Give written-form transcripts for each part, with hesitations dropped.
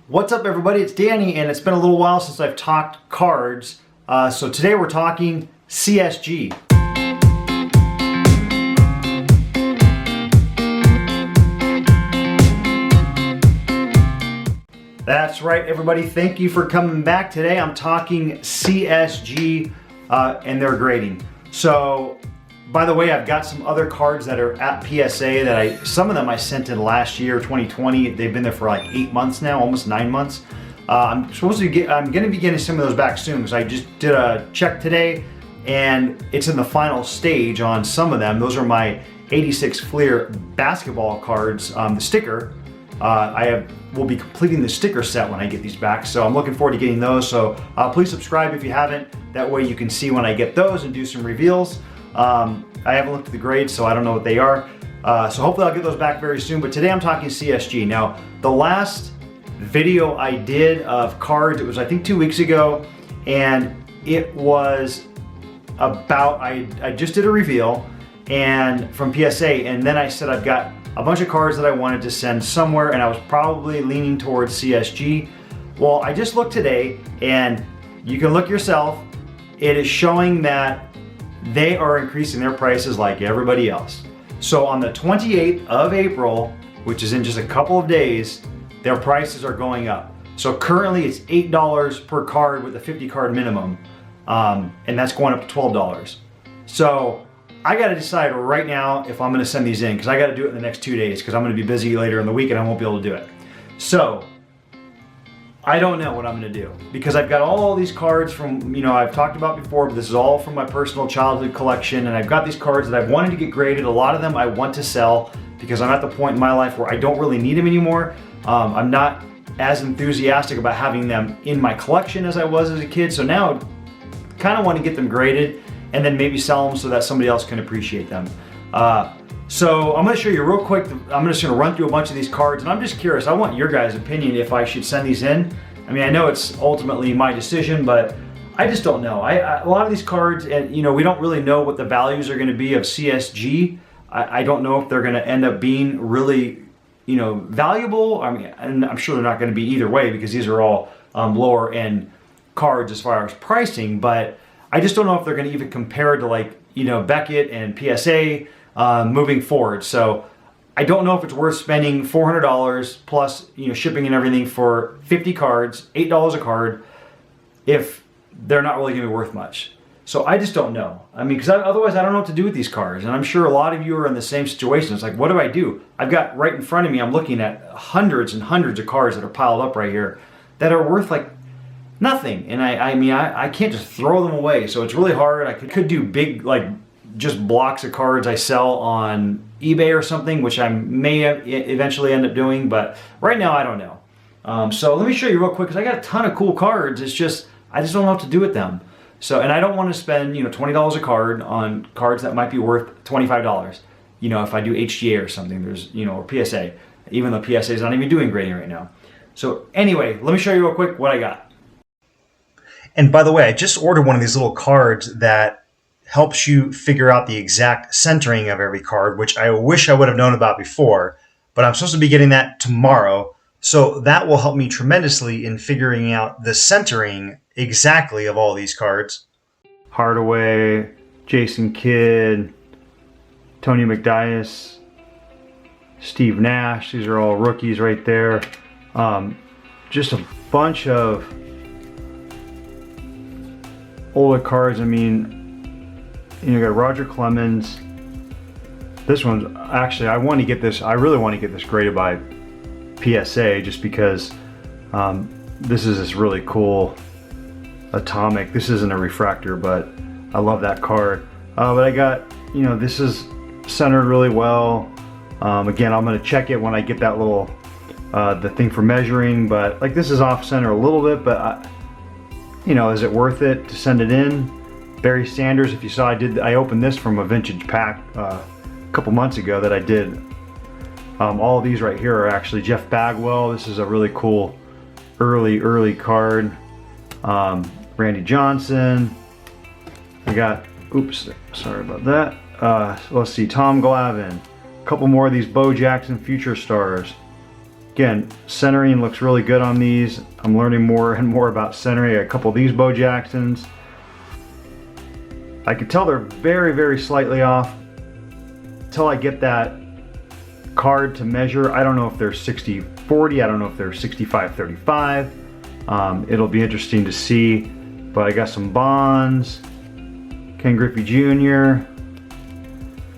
What's up, everybody? It's Danny, and it's been a little while since I've talked cards. So today we're talking CSG. That's right, everybody. Thank you for coming back. Today I'm talking CSG and their grading. So, by the way, I've got some other cards that are at PSA that some of them I sent in last year, 2020. They've been there for like 8 months now, almost 9 months. I'm going to be getting some of those back soon because I just did a check today and it's in the final stage on some of them. Those are my 86 Fleer basketball cards, the sticker. Will be completing the sticker set when I get these back, so I'm looking forward to getting those. So please subscribe if you haven't. That way you can see when I get those and do some reveals. I haven't looked at the grades, so I don't know what they are. So hopefully I'll get those back very soon. But today I'm talking CSG. Now, the last video I did of cards, it was I think 2 weeks ago, and it was about, I just did a reveal and from PSA, and then I said I've got a bunch of cards that I wanted to send somewhere, and I was probably leaning towards CSG. Well, I just looked today, and you can look yourself. It is showing that they are increasing their prices like everybody else. So on the 28th of April, which is in just a couple of days, their prices are going up. So currently it's $8 per card with a 50 card minimum, and that's going up to $12. So I got to decide right now if I'm going to send these in, because I got to do it in the next 2 days because I'm going to be busy later in the week and I won't be able to do it. So I don't know what I'm going to do because I've got all these cards from, I've talked about before, but this is all from my personal childhood collection, and I've got these cards that I've wanted to get graded. A lot of them I want to sell because I'm at the point in my life where I don't really need them anymore. I'm not as enthusiastic about having them in my collection as I was as a kid, so now I kind of want to get them graded and then maybe sell them so that somebody else can appreciate them. So I'm going to show you real quick. I'm just going to run through a bunch of these cards, and I'm just curious. I want your guys' opinion if I should send these in. I mean, I know it's ultimately my decision, but I just don't know. A lot of these cards, and we don't really know what the values are going to be of CSG. I don't know if they're going to end up being really, valuable. I mean, and I'm sure they're not going to be either way because these are all lower end cards as far as pricing, but I just don't know if they're going to even compare to like, Beckett and PSA moving forward. So I don't know if it's worth spending $400 plus, shipping and everything for 50 cards, $8 a card, if they're not really going to be worth much. So I just don't know. I mean, because otherwise I don't know what to do with these cards. And I'm sure a lot of you are in the same situation. It's like, what do I do? I've got right in front of me, I'm looking at hundreds and hundreds of cards that are piled up right here that are worth like nothing. And I can't just throw them away. So it's really hard. I could do big, like just blocks of cards I sell on eBay or something, which I may eventually end up doing, but right now I don't know. So let me show you real quick, because I got a ton of cool cards. It's just, I just don't know what to do with them. So, and I don't want to spend, $20 a card on cards that might be worth $25. If I do HGA or something, there's, or PSA, even though PSA is not even doing grading right now. So anyway, let me show you real quick what I got. And by the way, I just ordered one of these little cards that helps you figure out the exact centering of every card, which I wish I would have known about before, but I'm supposed to be getting that tomorrow. So that will help me tremendously in figuring out the centering exactly of all these cards. Hardaway, Jason Kidd, Tony McDyess, Steve Nash. These are all rookies right there. Just a bunch of older cards. I mean, you got Roger Clemens. This one's actually, I really want to get this graded by PSA just because this is this really cool atomic. This isn't a refractor, but I love that card. But I got, this is centered really well. Again, I'm going to check it when I get that little, the thing for measuring, but like this is off center a little bit, but is it worth it to send it in? Barry Sanders, if you saw, I opened this from a vintage pack a couple months ago that I did. All of these right here are actually Jeff Bagwell. This is a really cool early card. Randy Johnson. I got, oops, sorry about that. Let's see, Tom Glavine. A couple more of these Bo Jackson Future Stars. Again, centering looks really good on these. I'm learning more and more about centering. I got a couple of these Bo Jacksons. I can tell they're very, very slightly off until I get that card to measure. I don't know if they're 60-40. I don't know if they're 65-35. It'll be interesting to see. But I got some Bonds, Ken Griffey Jr., a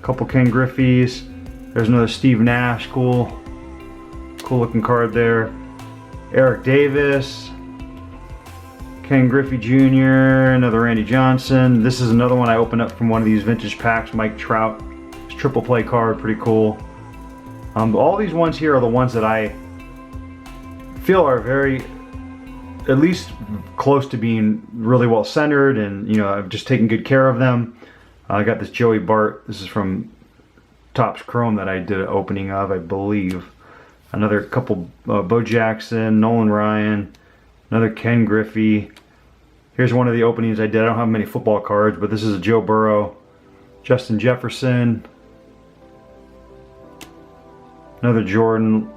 couple Ken Griffeys. There's another Steve Nash, cool looking card there. Eric Davis, Ken Griffey Jr., another Randy Johnson. This is another one I opened up from one of these vintage packs, Mike Trout. It's triple play card, pretty cool. All these ones here are the ones that I feel are very, at least close to being really well centered, and you know, I've just taken good care of them. I got this Joey Bart. This is from Topps Chrome that I did an opening of, I believe. Another couple Bo Jackson, Nolan Ryan, another Ken Griffey. Here's one of the openings I did. I don't have many football cards, but this is a Joe Burrow, Justin Jefferson, another Jordan,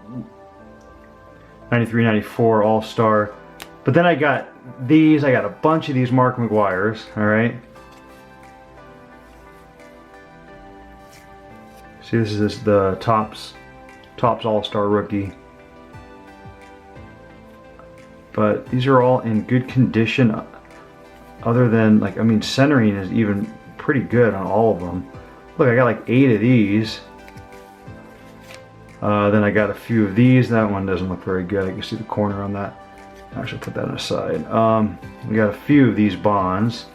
93-94 All-Star. But then I got these. I got a bunch of these Mark McGuire's. All right. See, this is the Topps All-Star Rookie. But these are all in good condition, other than, like, I mean, centering is even pretty good on all of them. Look, I got like 8 of these. Then I got a few of these. That one doesn't look very good. I can see the corner on that. Actually, put that aside. We got a few of these Bonds.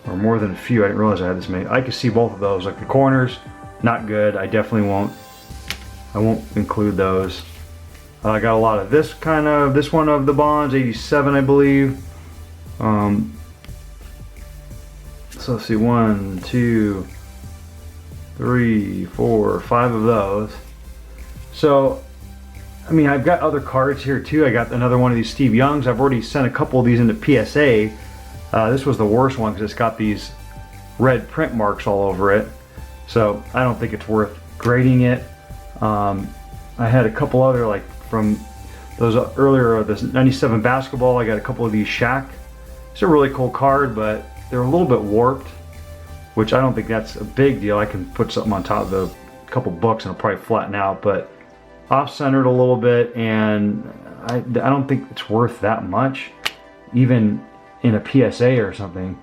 Or more than a few. I didn't realize I had this many. I can see both of those. Like the corners, not good. I definitely won't. I won't include those. I got a lot of this this one of the Bonds, 87, I believe. So let's see, 1, 2, 3, 4, 5 of those. So, I mean, I've got other cards here too. I got another one of these Steve Youngs. I've already sent a couple of these into PSA. This was the worst one because it's got these red print marks all over it. So I don't think it's worth grading it. I had a couple other, like from those earlier, this 97 basketball. I got a couple of these Shaq. It's a really cool card, but they're a little bit warped, which I don't think that's a big deal. I can put something on top of a couple books and it'll probably flatten out, but off-centered a little bit, and I don't think it's worth that much, even in a PSA or something.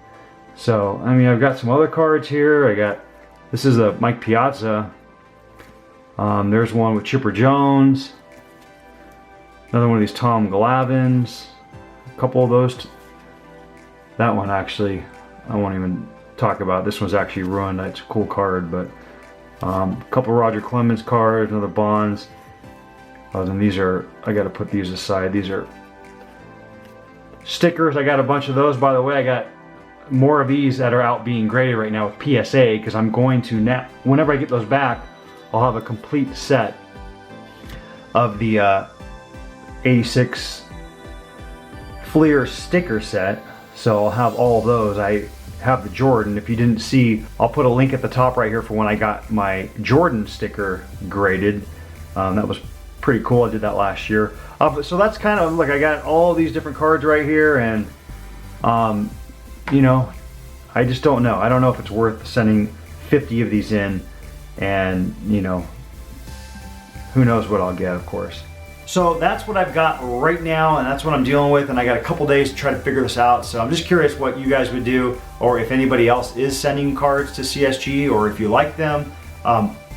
So, I mean, I've got some other cards here. This is a Mike Piazza. There's one with Chipper Jones. Another one of these Tom Glavines. A couple of those. That one actually, I won't even talk about. This one's actually ruined. It's a cool card, but a couple Roger Clemens cards, another Bonds. And these are, I got to put these aside. These are stickers. I got a bunch of those. By the way, I got more of these that are out being graded right now with PSA, because I'm going to now, whenever I get those back, I'll have a complete set of the 86 Fleer sticker set. So I'll have all of those. I have the Jordan. If you didn't see, I'll put a link at the top right here for when I got my Jordan sticker graded. That was pretty cool. I did that last year. So that's kind of like, I got all these different cards right here, and you know, I just don't know. I don't know if it's worth sending 50 of these in, and you know, who knows what I'll get, of course. So that's what I've got right now, and that's what I'm dealing with, and I got a couple days to try to figure this out. So I'm just curious what you guys would do, or if anybody else is sending cards to CSG, or if you like them.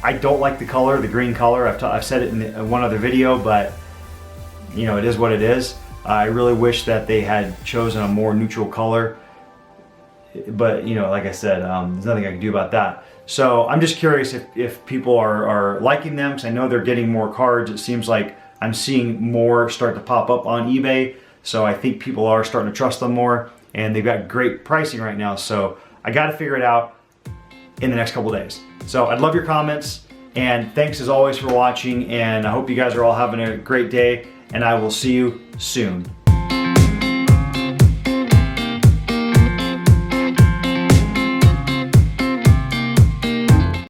I don't like the color, the green color. I've said it in one other video, but you know, it is what it is. I really wish that they had chosen a more neutral color, but you know, like I said, there's nothing I can do about that. So I'm just curious if people are liking them, because I know they're getting more cards. It seems like I'm seeing more start to pop up on eBay, so I think people are starting to trust them more, and they've got great pricing right now. So I got to figure it out in the next couple days. So I'd love your comments, and thanks as always for watching, and I hope you guys are all having a great day, and I will see you soon.